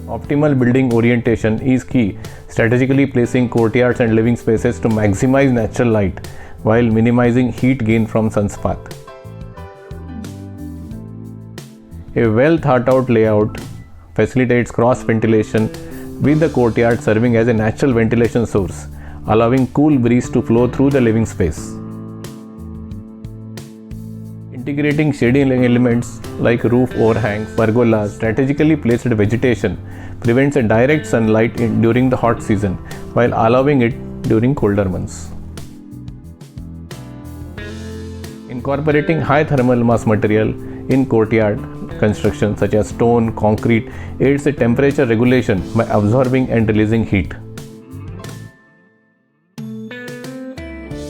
Optimal building orientation is key, strategically placing courtyards and living spaces to maximize natural light while minimizing heat gain from sun's path. A well thought out layout facilitates cross ventilation, with the courtyard serving as a natural ventilation source, allowing cool breeze to flow through the living space. Integrating shading elements like roof overhangs, pergolas, strategically placed vegetation prevents a direct sunlight during the hot season while allowing it during colder months. Incorporating high thermal mass material in courtyard construction such as stone, concrete aids a temperature regulation by absorbing and releasing heat.